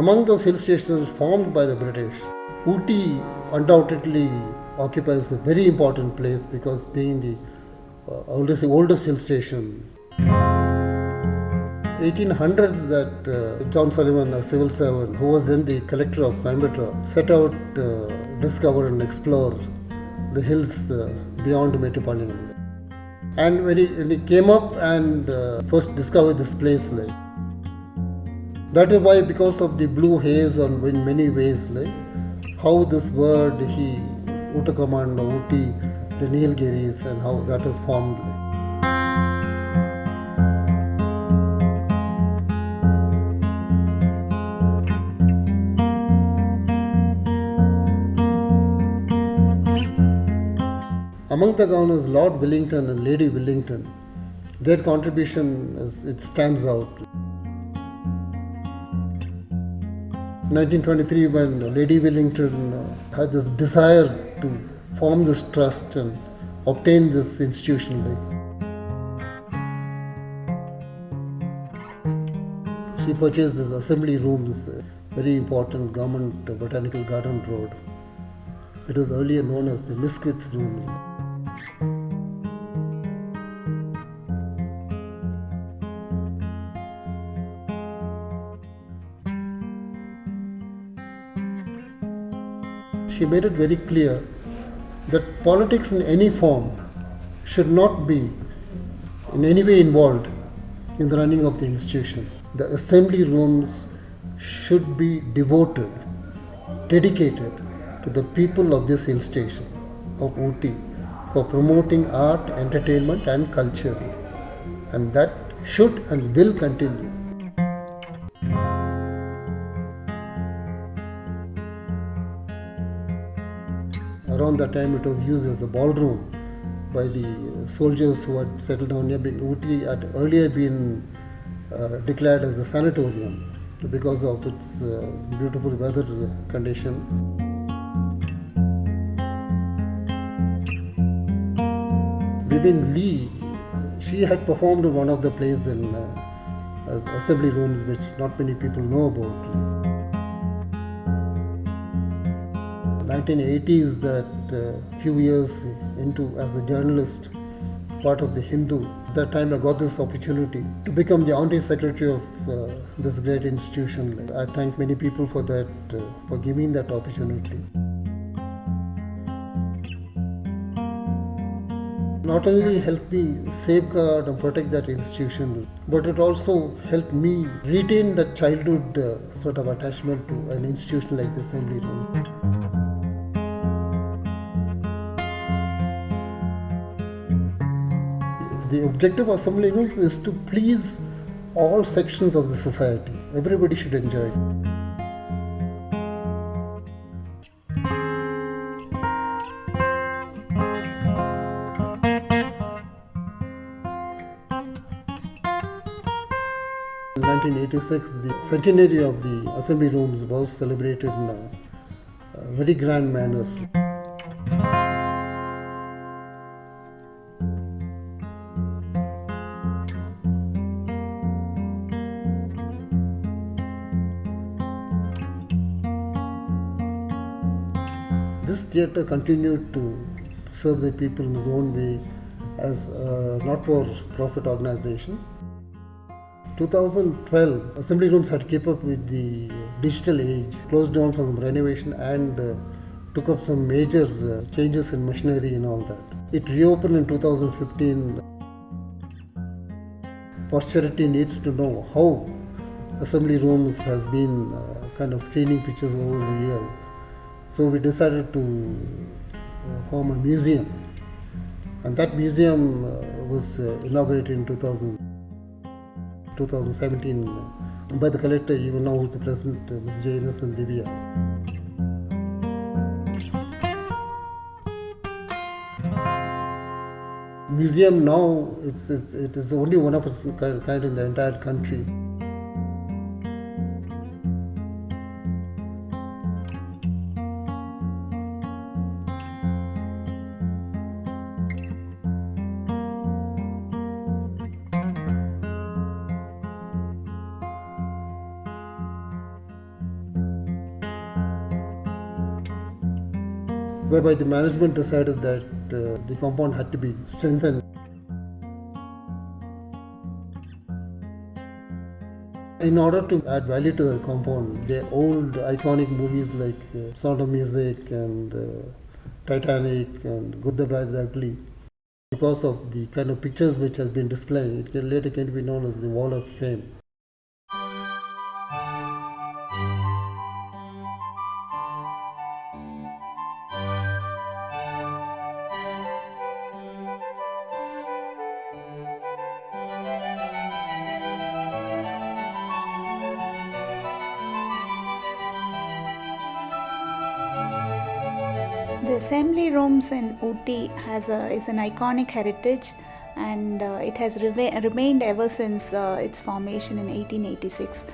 Among those hill stations formed by the British, Ooty undoubtedly occupies a very important place because being the oldest hill station. 1800s that John Sullivan, a civil servant who was then the collector of Coimbatore, set out to discover and explore the hills beyond Mettupalayam. And when he came up and first discovered this place, that is why, because of the blue haze on in many ways, how this word Uttakamand or Ooty, the Nilgiris, and how that is formed. Among the governors, Lord Wellington and Lady Wellington, their contribution it stands out. 1923, when Lady Wellington had this desire to form this trust and obtain this institution, she purchased this assembly rooms, very important Government Botanical Garden Road. It was earlier known as the Misquits Room. She made it very clear that politics in any form should not be in any way involved in the running of the institution. The assembly rooms should be devoted, dedicated to the people of this hill station of Ooty for promoting art, entertainment and culture, and that should and will continue. Around that time it was used as a ballroom by the soldiers who had settled down here. Ooty had earlier been declared as a sanatorium because of its beautiful weather condition. Vivian Lee, she had performed in one of the plays in assembly rooms which not many people know about. 1980s, that few years into as a journalist, part of the Hindu. At that time I got this opportunity to become the honorary secretary of this great institution. I thank many people for that, for giving that opportunity. Not only helped me safeguard and protect that institution, but it also helped me retain that childhood sort of attachment to an institution like the assembly room. The objective of assembly room is to please all sections of the society. Everybody should enjoy it. In 1986, the centenary of the assembly rooms was celebrated in a very grand manner. This theatre continued to serve the people in its own way as a not-for-profit organization. 2012, assembly rooms had to keep up with the digital age, closed down for some renovation and took up some major changes in machinery and all that. It reopened in 2015. Posterity needs to know how assembly rooms has been kind of screening pictures over the years. So we decided to form a museum, and that museum was inaugurated in 2017 by the collector, even now who's the president, Ms. J.N.S. and Divya. Museum now, it is only one of its kind in the entire country. whereby the management decided that the compound had to be strengthened. In order to add value to the compound, the old iconic movies like Sound of Music and Titanic and Good, the Bad, the Ugly, because of the kind of pictures which has been displayed, it can later be known as the Wall of Fame. The assembly rooms in Ooty is an iconic heritage, and it has remained ever since its formation in 1886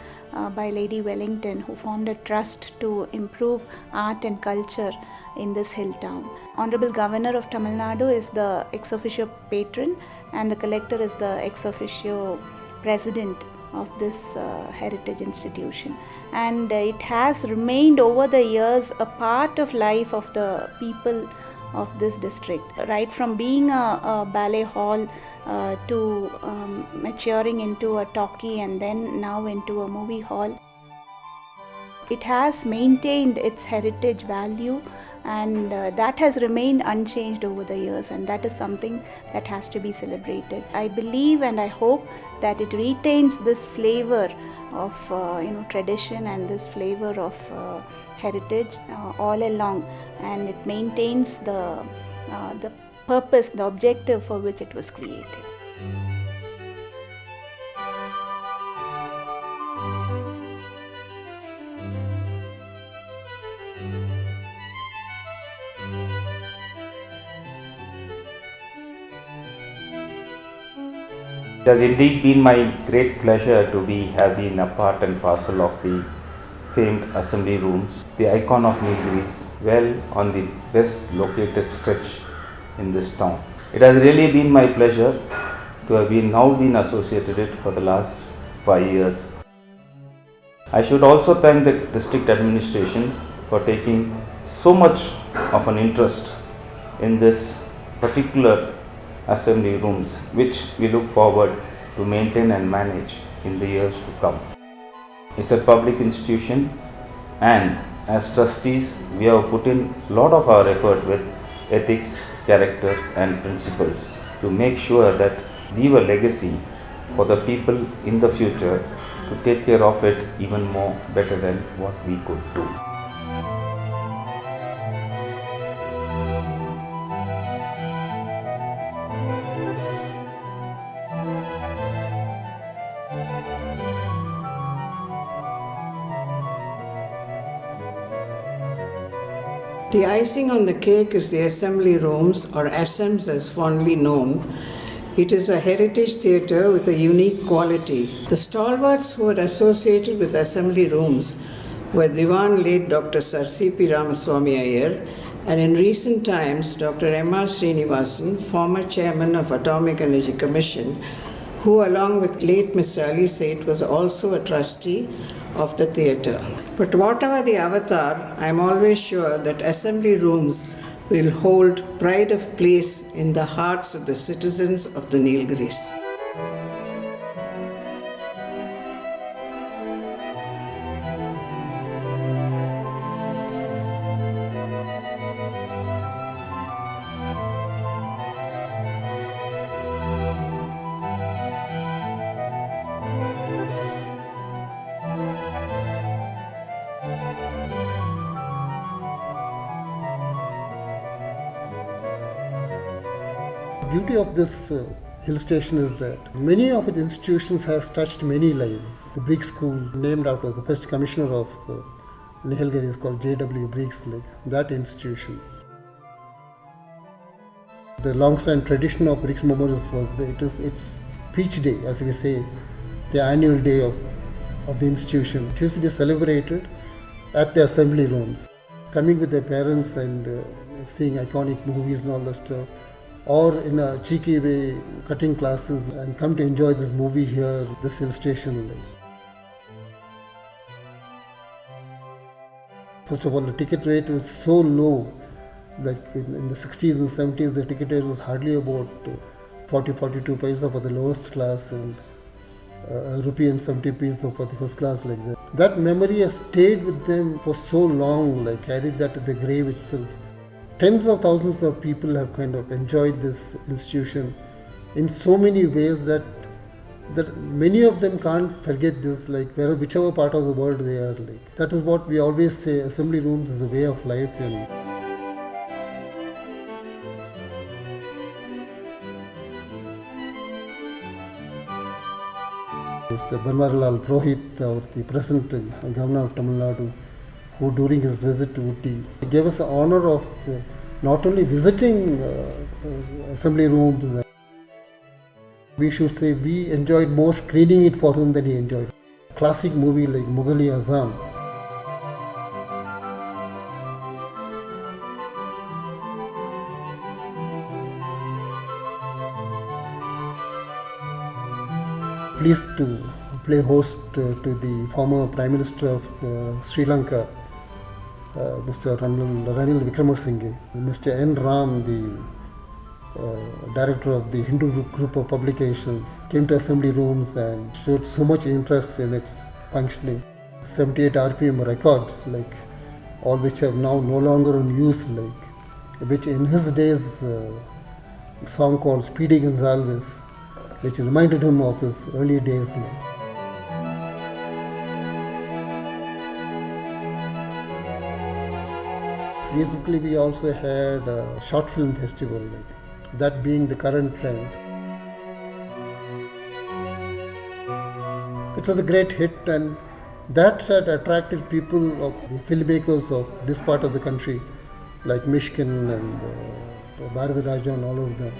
by Lady Wellington, who formed a trust to improve art and culture in this hill town. Honorable Governor of Tamil Nadu is the ex officio patron, and the collector is the ex officio president of this heritage institution, and it has remained over the years a part of life of the people of this district, right from being a ballet hall to maturing into a talkie and then now into a movie hall. It has maintained its heritage value, and that has remained unchanged over the years, and that is something that has to be celebrated. I believe and I hope that it retains this flavor of tradition and this flavor of heritage all along, and it maintains the purpose, the objective for which it was created. It has indeed been my great pleasure to have been a part and parcel of the famed assembly rooms, the icon of Nilgiris, well on the best located stretch in this town. It has really been my pleasure to have now been associated with it for the last 5 years. I should also thank the district administration for taking so much of an interest in this particular assembly rooms, which we look forward to maintain and manage in the years to come. It's a public institution, and as trustees we have put in a lot of our effort with ethics, character and principles to make sure that leave a legacy for the people in the future to take care of it even more better than what we could do. The icing on the cake is the assembly rooms, or ASEMs as fondly known. It is a heritage theatre with a unique quality. The stalwarts who were associated with assembly rooms were Diwan late Dr. Sir C.P. Ramaswamy Iyer, and in recent times Dr. M.R. Srinivasan, former chairman of Atomic Energy Commission, who along with late Mr. Ali Said was also a trustee of the theatre. But whatever the avatar, I am always sure that assembly rooms will hold pride of place in the hearts of the citizens of the Nilgiris. The beauty of this hill station is that many of its institutions has touched many lives. The Briggs School, named after the first commissioner of Nilgiri, is called J.W. Briggs, like that institution. The long-standing tradition of Briggs Memorials was that it's Peach Day, as we say, the annual day of the institution. It used to be celebrated at the assembly rooms, coming with their parents and seeing iconic movies and all that stuff, or in a cheeky way cutting classes and come to enjoy this movie here, this hill station. First of all, the ticket rate was so low Like in the 60s and 70s, the ticket rate was hardly about 42 paisa for the lowest class and a rupee and 70 paisa for the first class, like that. That memory has stayed with them for so long, like carried that to the grave itself. Tens of thousands of people have kind of enjoyed this institution in so many ways that many of them can't forget this, like whichever part of the world they are. Like that is what we always say, assembly rooms is a way of life. And Mr. Banwarlal Purohit, the present governor of Tamil Nadu, who during his visit to Ooty gave us the honor of not only visiting assembly rooms, we should say we enjoyed more screening it for him than he enjoyed. Classic movie like Mughal-e Azam. Pleased to play host to the former Prime Minister of Sri Lanka, Mr. Ranil Wickremesinghe, Mr. N. Ram, the director of the Hindu group of publications, came to assembly rooms and showed so much interest in its functioning. 78 RPM records, like all which are now no longer in use, like which in his days, a song called Speedy Gonzalez, which reminded him of his early days. Recently, we also had a short film festival, that being the current trend. It was a great hit, and that had attracted people of the filmmakers of this part of the country, like Mishkin and Bharat Raja and all of them.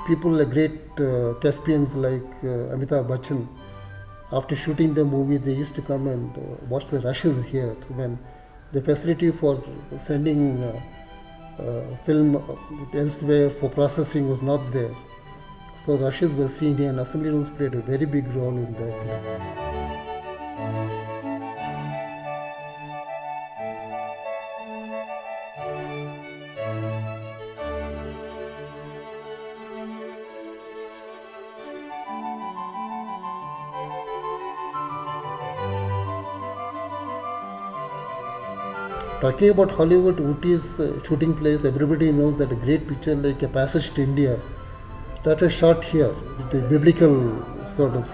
People like great thespians like Amitabh Bachchan, after shooting the movies, they used to come and watch the rushes here when the facility for sending film elsewhere for processing was not there. So rushes were seen here, and assembly rooms played a very big role in that. Talking about Hollywood, Ooty's shooting place, everybody knows that a great picture like A Passage to India, that was shot here. The biblical sort of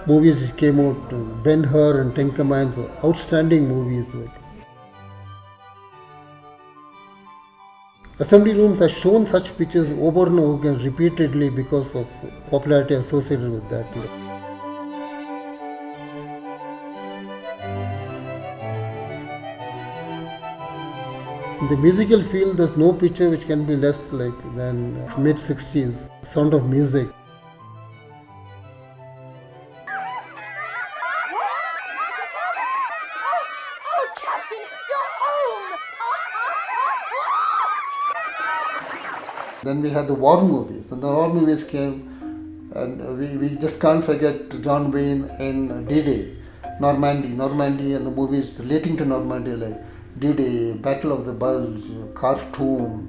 movies which came out, Ben-Hur and Ten Commandments, outstanding movies. Assembly rooms have shown such pictures over and over again repeatedly because of popularity associated with that. In the musical field, there's no picture which can be less than mid-60s, Sound of Music. Oh, Captain, you're home! Then we had the war movies, and the war movies came, and we just can't forget John Wayne and D-Day, Normandy, and the movies relating to Normandy like D-Day, Battle of the Bulge, Khartoum,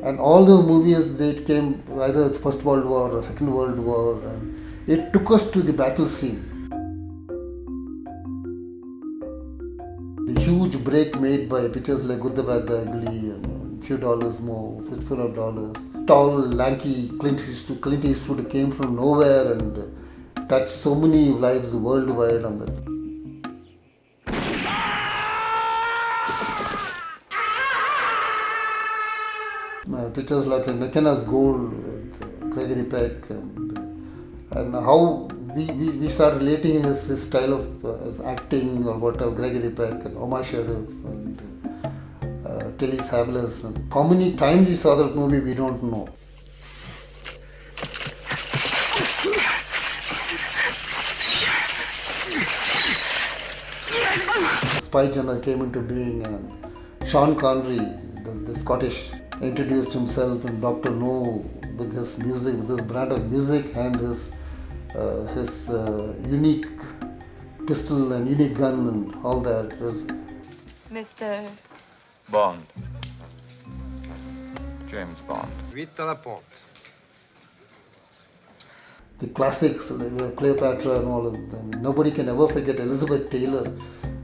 and all those movies, they came either First World War or Second World War, and it took us to the battle scene. The huge break made by pictures like Good, the Bad, the Ugly, and Few Dollars More, Fistful of Dollars. Tall, lanky Clint Eastwood came from nowhere and touched so many lives worldwide on that. Pictures like McKenna's Gold with Gregory Peck, and how we started relating his style of his acting or whatever, Gregory Peck and Omar Sharif and Telly Savalas. And how many times we saw that movie, we don't know. Spy Journal came into being, and Sean Connery, the Scottish, introduced himself, and Dr. No with his music, with his brand of music and his unique pistol and unique gun and all that. It was Mr. Bond. James Bond. Vite à la porte. the classics, like Cleopatra and all of them. Nobody can ever forget Elizabeth Taylor.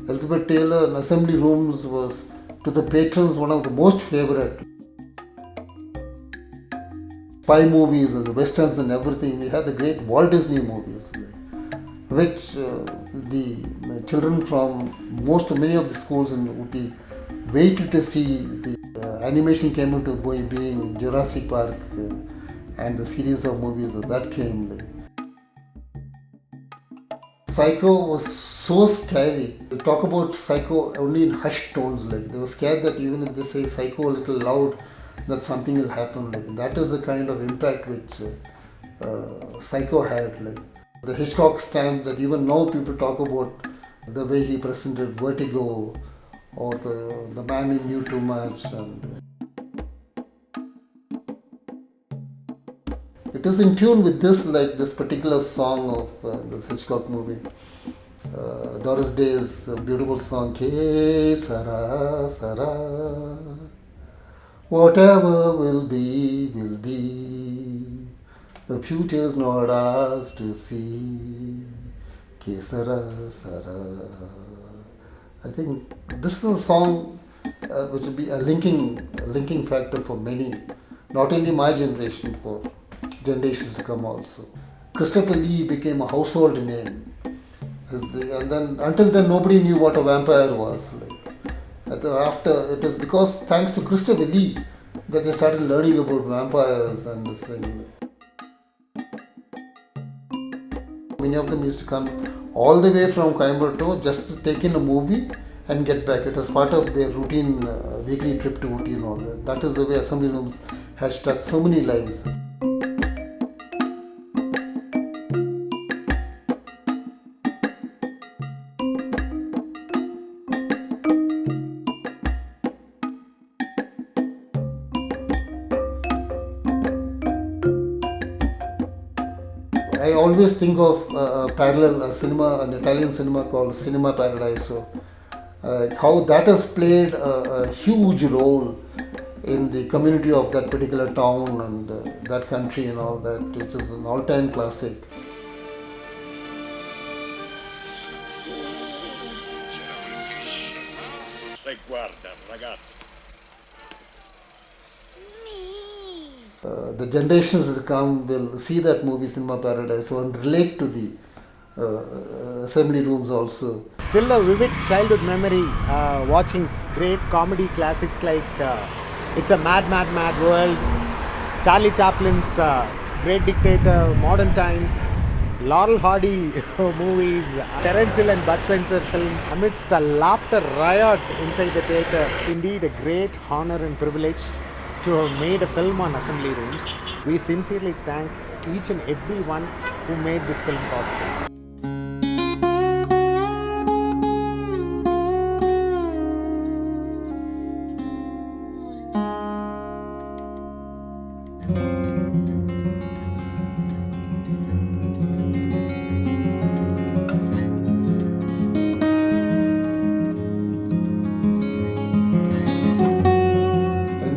Elizabeth Taylor in Assembly Rooms was, to the patrons, one of the most favorite. Spy movies and the westerns and everything. We had the great Walt Disney movies, which the children from many of the schools in Ooty waited to see. The animation came into being Jurassic Park and the series of movies that came. Psycho was so scary. We talk about Psycho only in hushed tones. They were scared that even if they say Psycho a little loud, that something will happen. That is the kind of impact which Psycho had. The Hitchcock stamp that even now people talk about the way he presented Vertigo or the man who knew too much. And it is in tune with this particular song of this Hitchcock movie. Doris Day's beautiful song, Ke Sara Sara. Whatever will be, will be. The future's not ours to see. Ke Sara Sara. I think this is a song which will be a linking factor for many, not only my generation, for generations to come also. Christopher Lee became a household name. And then until then nobody knew what a vampire was. After it is because thanks to Christopher Lee that they started learning about vampires and this thing. Many of them used to come all the way from Coimbatore just to take in a movie and get back. It was part of their routine weekly trip to Ooty and all that. That is the way Assembly Rooms has touched so many lives. I always think of an Italian cinema called Cinema Paradiso. How that has played a huge role in the community of that particular town and that country and all that, which is an all-time classic. Guarda, ragazzi. The generations to come will see that movie Cinema Paradise and relate to the Assembly Rooms also. Still a vivid childhood memory watching great comedy classics like It's a Mad, Mad, Mad World, Charlie Chaplin's Great Dictator, Modern Times, Laurel Hardy movies, Terence Hill and Bud Spencer films. Amidst a laughter riot inside the theatre, indeed a great honor and privilege to have made a film on Assembly Rooms. We sincerely thank each and every one who made this film possible.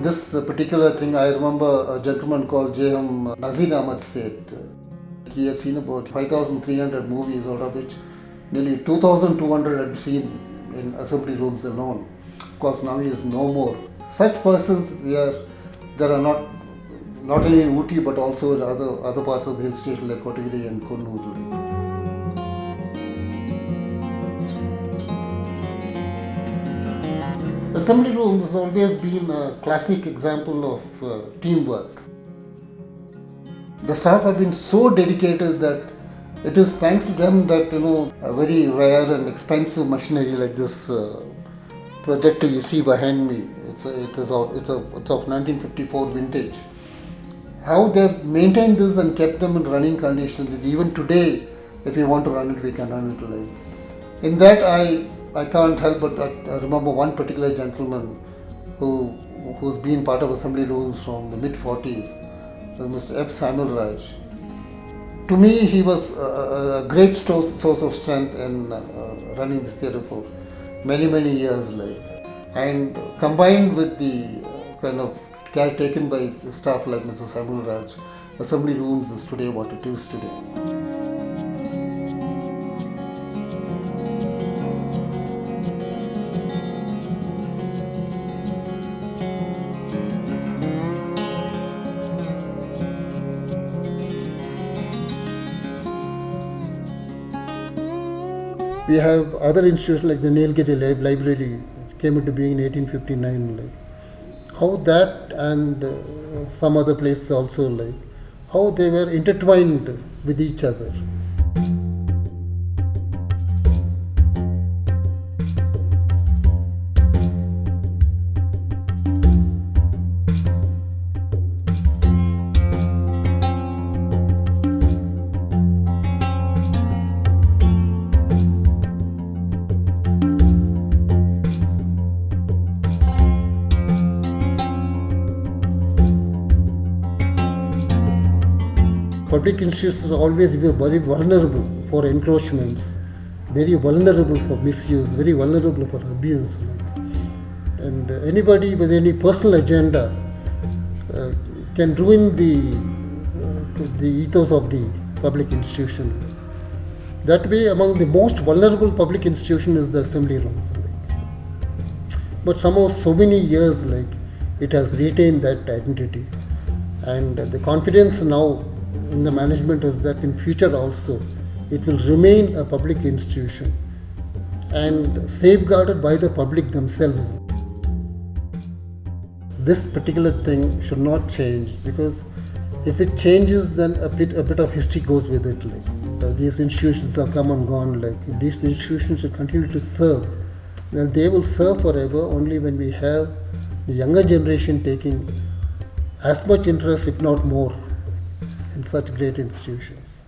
This particular thing, I remember a gentleman called J.M. Nazir Ahmad said he had seen about 5,300 movies, out of which nearly 2,200 had seen in Assembly Rooms alone. Of course, now he is no more. Such persons there are not only in Ooty but also in other parts of the hill station like Kotagiri and Konnur. Assembly Rooms has always been a classic example of teamwork. The staff have been so dedicated that it is thanks to them that a very rare and expensive machinery like this projector you see behind me, it's of 1954 vintage. How they have maintained this and kept them in running condition that even today, if we want to run it, we can run it. In that I can't help but remember one particular gentleman who's been part of Assembly Rooms from the mid-40s. Mr. F. Samuel Raj. To me, he was a great source of strength in running this theatre for many, many years. And combined with the kind of care taken by staff like Mr. Samuel Raj, Assembly Rooms is today what it is today. We have other institutions like the Nilgiri Library, came into being in 1859. How that and some other places also, how they were intertwined with each other. Public institutions always be very vulnerable for encroachments, very vulnerable for misuse, very vulnerable for abuse. And anybody with any personal agenda can ruin the ethos of the public institution. That way, among the most vulnerable public institution is the assembly rooms. But somehow, so many years, it has retained that identity, and the confidence now in the management is that in future also it will remain a public institution and safeguarded by the public themselves. This particular thing should not change, because if it changes, then a bit of history goes with it. These institutions have come and gone. If these institutions should continue to serve, then they will serve forever only when we have the younger generation taking as much interest, if not more, in such great institutions.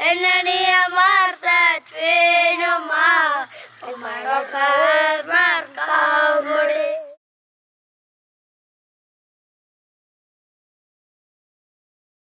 Enani amar sa twenu ma, umarol ka